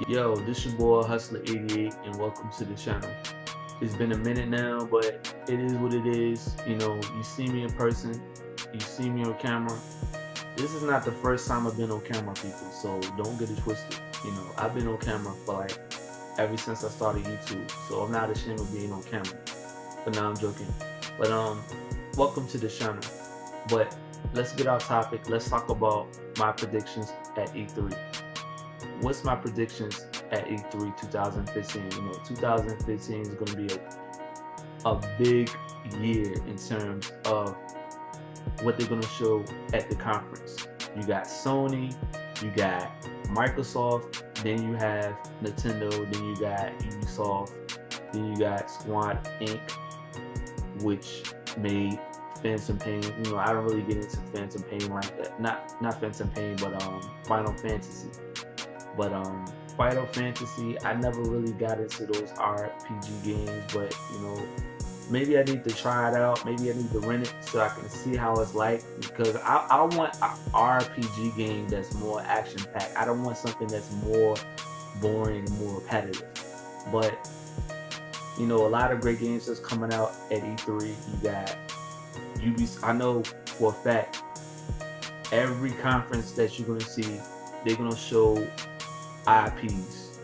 Yo, this your boy Hustler88 and welcome to the channel. It's been a minute now, but it is what it is. You see me in person, you see me on camera. This is not the first time I've been on camera, people, so don't get it twisted. I've been on camera for like ever since I started YouTube, so I'm not ashamed of being on camera. But now I'm joking. But welcome to the channel. But let's get our topic. Let's talk about my predictions at E3. What's my predictions at E3 2015? 2015 is going to be a big year in terms of what they're going to show at the conference. You got Sony, you got Microsoft, then you have Nintendo, then you got Ubisoft, then you got Squad Inc., which made Phantom Pain. I don't really get into Phantom Pain like that. Not Phantom Pain, but Final Fantasy. But Final Fantasy, I never really got into those RPG games, but maybe I need to try it out. Maybe I need to rent it so I can see how it's like, because I want an RPG game that's more action packed. I don't want something that's more boring and more repetitive. But a lot of great games that's coming out at E3. You got Ubisoft. I know for a fact every conference that you're gonna see, they're gonna show IPs.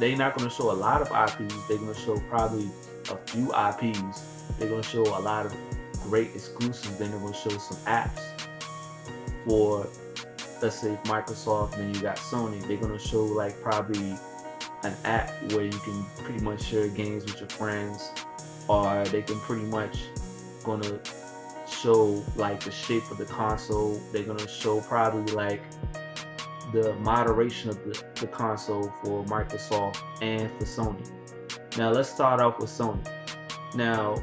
They're not going to show a lot of IPs. They're going to show probably a few IPs. They're going to show a lot of great exclusives. Then they're going to show some apps for, let's say, Microsoft. Then you got Sony. They're going to show like probably an app where you can pretty much share games with your friends, or they can pretty much going to show like the shape of the console. They're going to show probably like the moderation of the console for Microsoft and for Sony. Now let's start off with Sony. Now,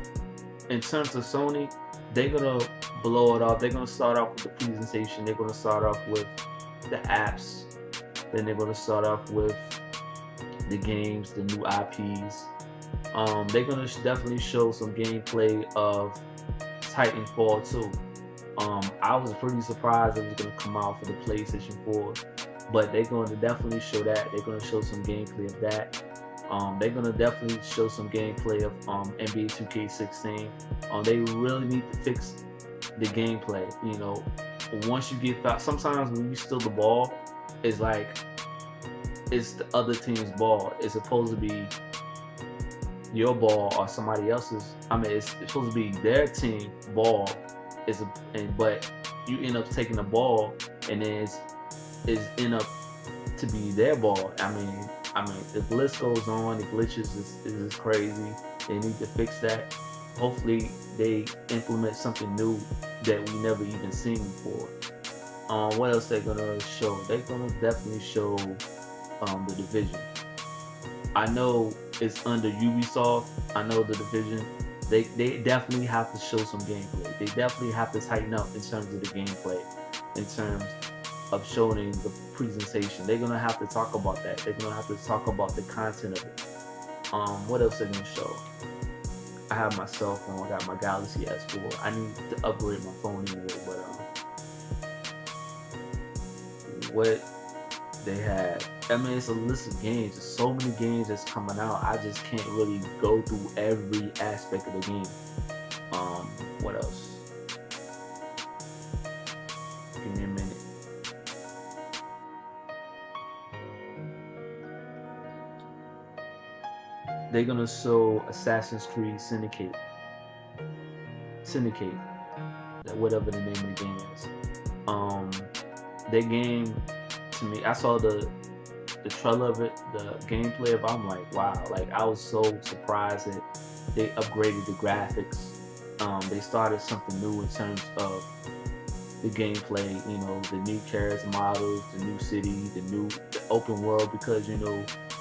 in terms of Sony, they're gonna blow it off. They're gonna start off with the presentation. They're gonna start off with the apps. Then they're gonna start off with the games, the new IPs. They're gonna definitely show some gameplay of Titanfall 2. I was pretty surprised it was going to come out for the PlayStation 4, but they're going to definitely show that. They're going to show some gameplay of that. They're going to definitely show some gameplay of NBA 2K16. They really need to fix the gameplay. Once you get fouled, sometimes when you steal the ball, it's like it's the other team's ball. It's supposed to be your ball or somebody else's. It's supposed to be their team ball. But you end up taking the ball, and then it's end up to be their ball. The list goes on. The glitches is crazy. They need to fix that. Hopefully, they implement something new that we never even seen before. What else they're gonna show? They're gonna definitely show the Division. I know it's under Ubisoft. I know the Division. They definitely have to show some gameplay. They definitely have to tighten up in terms of the gameplay, in terms of showing the presentation. They're gonna have to talk about that. They're gonna have to talk about the content of it. What else they're gonna show? I have my cell phone. I got my Galaxy S4. I need to upgrade my phone anyway. But what they have. It's a list of games. There's so many games that's coming out. I just can't really go through every aspect of the game. What else? Give me a minute. They're gonna show Assassin's Creed Syndicate. Whatever the name of the game is. That game, to me, I saw the trailer of it, the gameplay of it. I'm like, wow, like I was so surprised that they upgraded the graphics. They started something new in terms of the gameplay, the new character models, the new city, the open world, because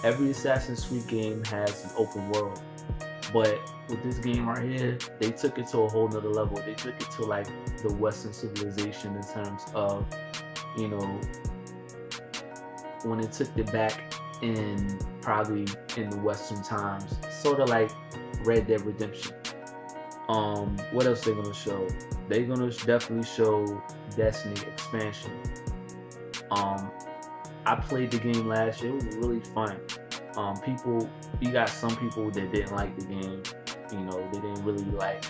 every Assassin's Creed game has an open world. But with this game right here, they took it to a whole nother level. They took it to like the Western civilization in terms of, when it took it back probably in the Western times, sort of like Red Dead Redemption. What else they're gonna show? They're gonna definitely show Destiny expansion. I played the game last year. It was really fun. People, you got some people that didn't like the game. You know, they didn't really like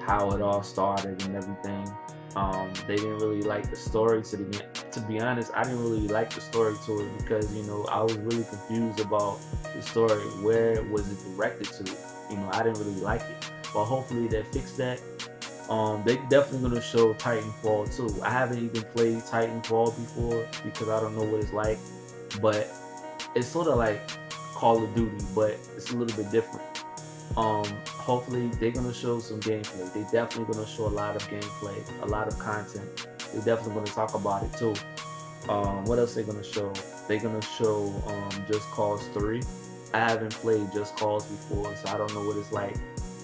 how it all started and everything. They didn't really like the story to the game. To be honest, I didn't really like the story to it because, you know, I was really confused about the story. Where was it directed to? You know, I didn't really like it. But hopefully they fix that. They definitely gonna show Titanfall too. I haven't even played Titanfall before because I don't know what it's like. But it's sort of like Call of Duty, but it's a little bit different. Hopefully they're gonna show some gameplay. They definitely gonna show a lot of gameplay, a lot of content. They're definitely gonna talk about it too. What else they gonna show? They're gonna show Just Cause 3. I haven't played Just Cause before, so I don't know what it's like.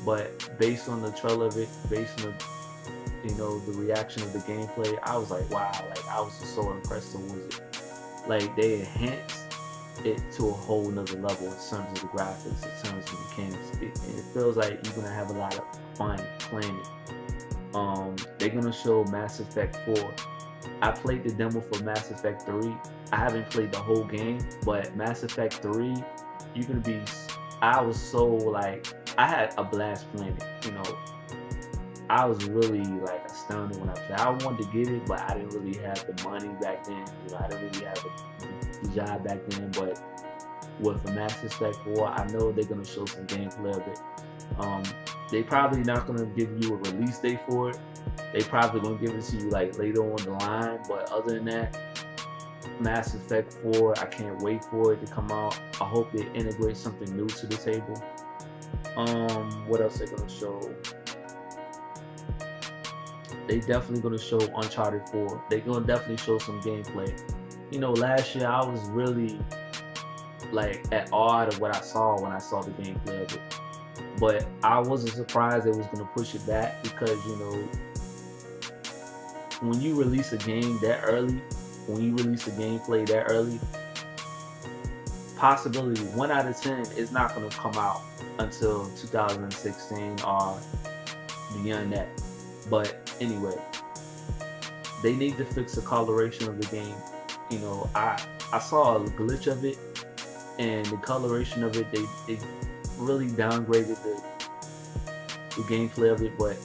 But based on the trailer of it, based on the, you know, the reaction of the gameplay, I was like, wow, like I was just so impressed towards it. Like they enhanced it to a whole nother level in terms of the graphics, in terms of the mechanics. And it feels like you're gonna have a lot of fun playing it. They're gonna show Mass Effect 4. I played the demo for Mass Effect 3. I haven't played the whole game, but Mass Effect 3, you're gonna be. I was so like, I had a blast playing it. You know, I was really like astounded when I played. I wanted to get it, but I didn't really have the money back then. You know, I didn't really have the job back then. But with Mass Effect 4, I know they're gonna show some gameplay of it. They probably not gonna give you a release date for it. They probably gonna give it to you like later on the line. But other than that, Mass Effect 4, I can't wait for it to come out. I hope they integrate something new to the table. What else they're gonna show? They definitely gonna show Uncharted 4. They're gonna definitely show some gameplay. You know, last year I was really like at awe of what I saw when I saw the gameplay of it. But I wasn't surprised they was gonna push it back because, you know, when you release a game that early, when you release a gameplay that early, possibility 1 out of 10 is not going to come out until 2016 or beyond that. But anyway, they need to fix the coloration of the game. You know, I saw a glitch of it, and the coloration of it, they really downgraded the gameplay of it. But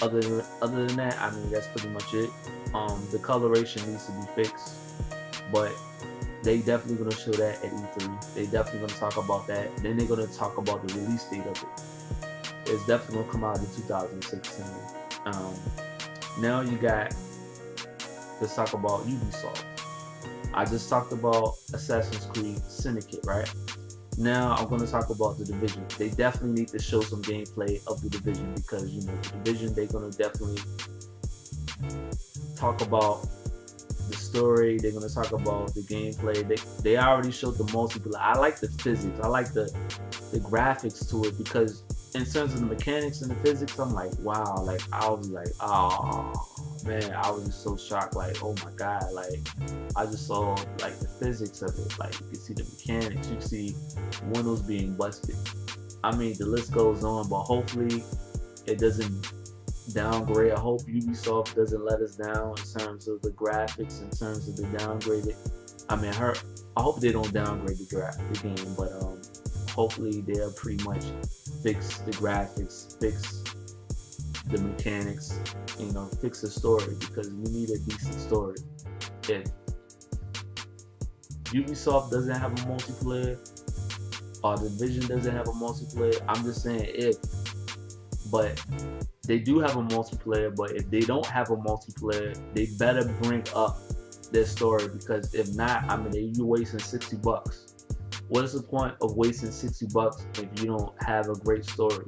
other than that, I mean, that's pretty much it. The coloration needs to be fixed, but they definitely gonna show that at E3. They definitely gonna talk about that. Then they're gonna talk about the release date of it. It's definitely gonna come out in 2016. Now you got, let's talk about Ubisoft. I just talked about Assassin's Creed Syndicate, right? Now I'm gonna talk about The Division. They definitely need to show some gameplay of The Division because, you know, The Division, they're gonna definitely talk about the story. They're gonna talk about the gameplay. They already showed the multiplayer. I like the physics. I like the graphics to it because in terms of the mechanics and the physics, I'm like, wow. Like I was like, oh man, I was just so shocked. Like, oh my god. Like I just saw like the physics of it. Like you can see the mechanics. You can see windows being busted. I mean, the list goes on, but hopefully it doesn't downgrade. I hope Ubisoft doesn't let us down in terms of the graphics, in terms of the downgraded. I mean, I hope they don't downgrade the game, but hopefully they'll pretty much fix the graphics, fix the mechanics, you know, fix the story because we need a decent story. If Ubisoft doesn't have a multiplayer, or The Division doesn't have a multiplayer, I'm just saying if, but they do have a multiplayer, but if they don't have a multiplayer, they better bring up their story because if not, I mean, you're wasting $60. What is the point of wasting $60 if you don't have a great story?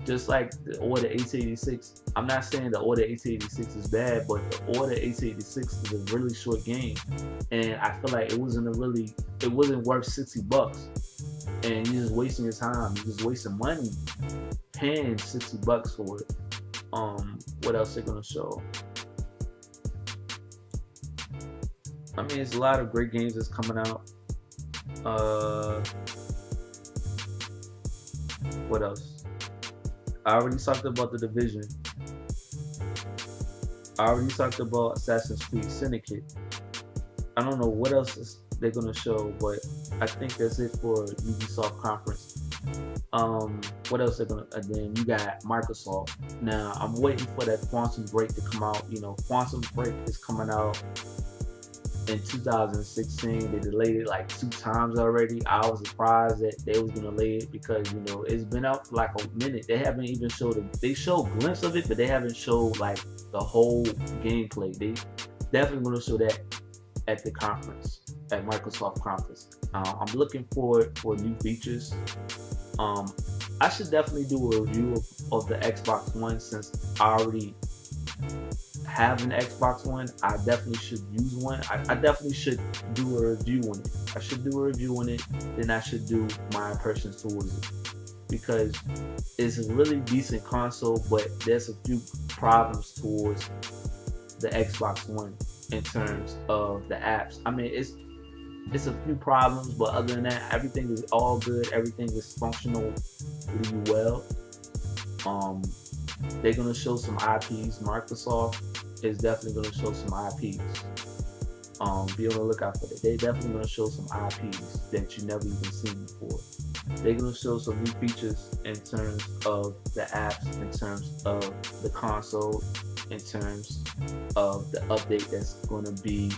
Just like the Order 1886, I'm not saying the Order 1886 is bad, but the Order 1886 is a really short game, and I feel like it wasn't worth $60, and you're just wasting your time. You're just wasting money paying $60 for it. What else they're gonna show? I mean, it's a lot of great games that's coming out. What else? I already talked about The Division. I already talked about Assassin's Creed Syndicate. I don't know what else they're gonna show, but I think that's it for Ubisoft conference. What else they're gonna? And then you got Microsoft. Now I'm waiting for that Quantum Break to come out. You know, Quantum Break is coming out in 2016. They delayed it like 2 times already. I was surprised that they was gonna delay it because you know it's been out for like a minute. They haven't even showed it. They showed a glimpse of it, but they haven't showed like the whole gameplay. They definitely gonna show that at the conference, at Microsoft conference. I'm looking forward for new features. Um, I should definitely do a review of the Xbox One since I already have an Xbox One. I definitely should use one. I definitely should do a review on it. I should do a review on it, then I should do my impressions towards it. Because it's a really decent console, but there's a few problems towards the Xbox One in terms of the apps. I mean, it's a few problems, but other than that, everything is all good. Everything is functional really well. Um, they're gonna show some IPs. Microsoft is definitely gonna show some IPs. Be on the lookout for that. They're definitely gonna show some IPs that you never even seen before. They're gonna show some new features in terms of the apps, in terms of the console, in terms of the update that's gonna be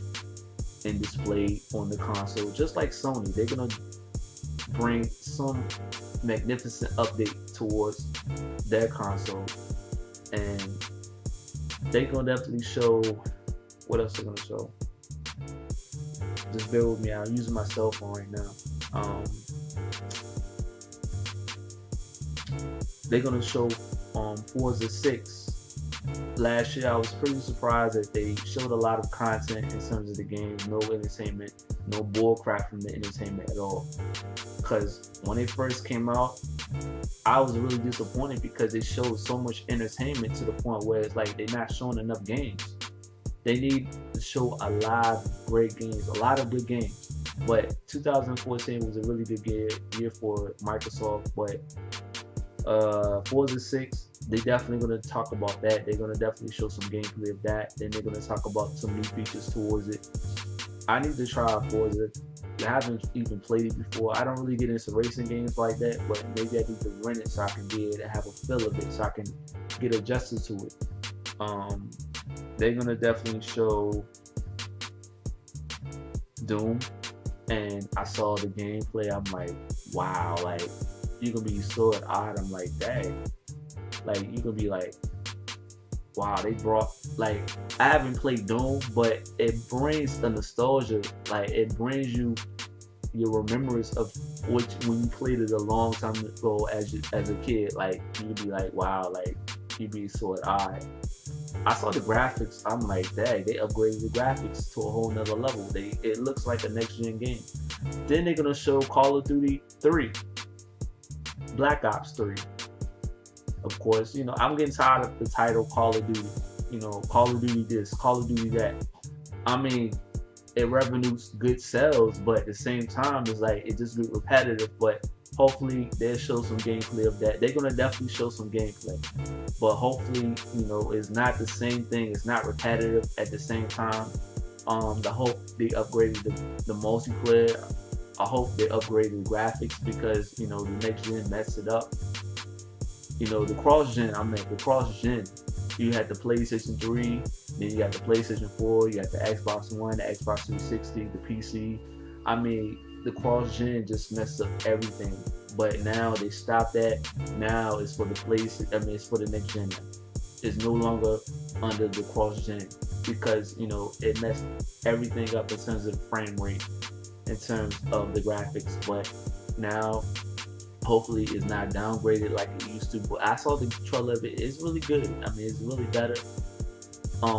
and displayed on the console. Just like Sony, they're gonna bring some magnificent update towards their console, and they're gonna definitely show what else they're gonna show. Just bear with me. I'm using my cell phone right now. They're gonna show Forza 6. Last year I was pretty surprised that they showed a lot of content in terms of the game, no entertainment, no bullcrap from the entertainment at all. Because when it first came out, I was really disappointed because it showed so much entertainment to the point where it's like they're not showing enough games. They need to show a lot of great games, a lot of good games. But 2014 was a really good year for Microsoft. But Forza 6, they definitely going to talk about that. They're going to definitely show some gameplay of that. Then they're going to talk about some new features towards it. I need to try Forza. I haven't even played it before. I don't really get into racing games like that, but maybe I need to rent it so I can be able to have a feel of it, so I can get adjusted to it. They're going to definitely show Doom, and I saw the gameplay. I'm like, wow, like, you can be so odd. I'm like, dang. Like, you can be like, wow, they brought, like, I haven't played Doom, but it brings the nostalgia. Like, it brings you your remembrance of when you played it a long time ago as a kid. Like, you'd be like, wow, like, you'd be so odd. I saw the graphics. I'm like, dang, they upgraded the graphics to a whole nother level. It looks like a next-gen game. Then they're gonna show Call of Duty 3, Black Ops 3. Of course, you know, I'm getting tired of the title Call of Duty. You know, Call of Duty this, Call of Duty that. I mean, it revenues good sales, but at the same time, it's like it just get repetitive. But hopefully, they'll show some gameplay of that. They're gonna definitely show some gameplay, but hopefully, you know, it's not the same thing. It's not repetitive at the same time. I hope they upgraded the multiplayer. I hope they upgraded the graphics because you know the next gen messed it up. You know, the cross-gen, you had the PlayStation 3, then you got the PlayStation 4, you got the Xbox One, the Xbox 360, the PC. I mean, the cross-gen just messed up everything. But now they stopped that. Now it's for the it's for the next gen. It's no longer under the cross-gen because, you know, it messed everything up in terms of the frame rate, in terms of the graphics. But now, hopefully it's not downgraded like it used to. But I saw the trailer of it. It's really good. I mean, it's really better.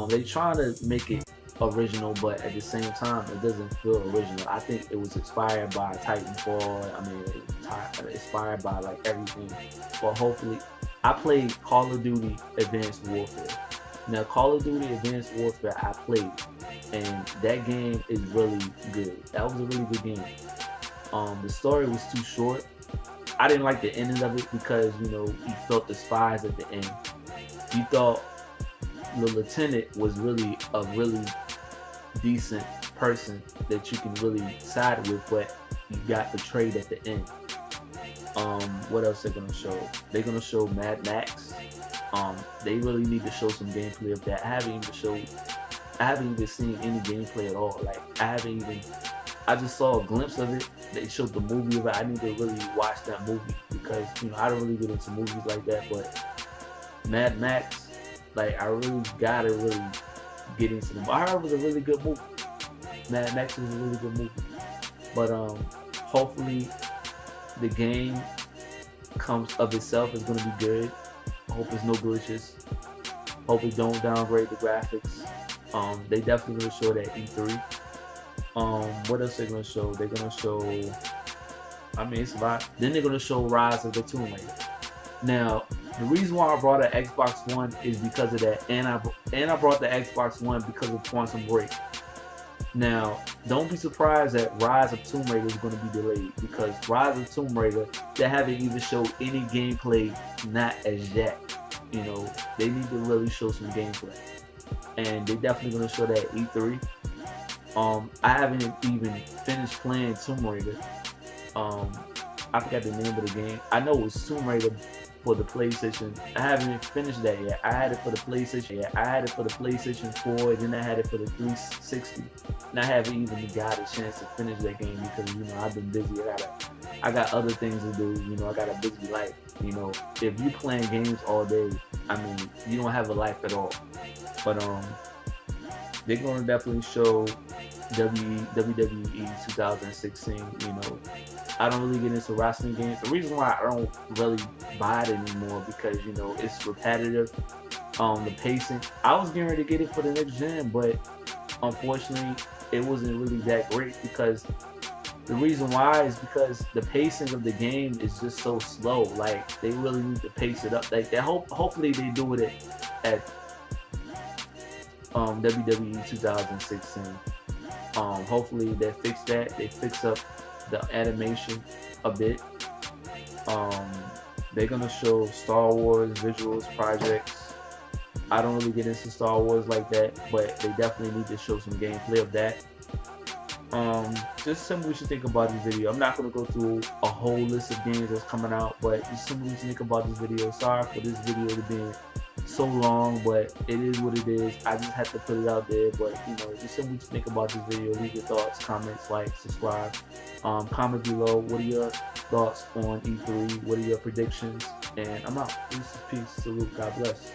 They trying to make it original, but at the same time, it doesn't feel original. I think it was inspired by Titanfall. I mean, inspired by like everything. But hopefully, I played Call of Duty Advanced Warfare. Now, Call of Duty Advanced Warfare, I played, and that game is really good. That was a really good game. The story was too short. I didn't like the ending of it because, you know, you felt the spies at the end. You thought the lieutenant was really a really decent person that you can really side with, but you got betrayed at the end. What else they're gonna show? They're gonna show Mad Max. They really need to show some gameplay of that. I haven't even seen any gameplay at all. Like I just saw a glimpse of it. They showed the movie of it. I need to really watch that movie because I don't really get into movies like that. But Mad Max, like I really gotta really get into them. I heard it was a really good movie. Mad Max is a really good movie. But hopefully the game comes of itself is gonna be good. I hope there's no glitches. Hope it don't downgrade the graphics. They definitely gonna show that E3. What else they gonna show? They're gonna show, I mean, it's a lot. Then they're gonna show Rise of the Tomb Raider. Now, the reason why I brought an Xbox One is because of that, and I brought the Xbox One because of Quantum Break. Now, don't be surprised that Rise of Tomb Raider is going to be delayed because Rise of Tomb Raider, they haven't even showed any gameplay, not as yet. They need to really show some gameplay, and they definitely going to show that at E3. I haven't even finished playing Tomb Raider. I forgot the name of the game. I know it was Tomb Raider for the PlayStation. I haven't even finished that yet. I had it for the PlayStation. I had it for the PlayStation 4, then I had it for the 360. And I haven't even got a chance to finish that game because I've been busy. I got other things to do. I got a busy life. If you playing games all day, I mean, you don't have a life at all. But they're gonna definitely show WWE 2016. I don't really get into wrestling games. The reason why I don't really buy it anymore because it's repetitive. The pacing. I was getting ready to get it for the next gen, but unfortunately, it wasn't really that great because the reason why is because the pacing of the game is just so slow. Like they really need to pace it up. Like they hopefully they do it at WWE 2016. Hopefully they fix that. They fix up the animation a bit. They're gonna show Star Wars visuals projects. I don't really get into Star Wars like that, but they definitely need to show some gameplay of that. Just something we should think about this video. I'm not gonna go through a whole list of games that's coming out, but just something we should think about this video. Sorry for this video to be so long, but it is what it is. I just had to put it out there, but just something to think about this video. Leave your thoughts, comments, like, subscribe. Comment below. What are your thoughts on E3? What are your predictions? And I'm out. Peace, salute, God bless.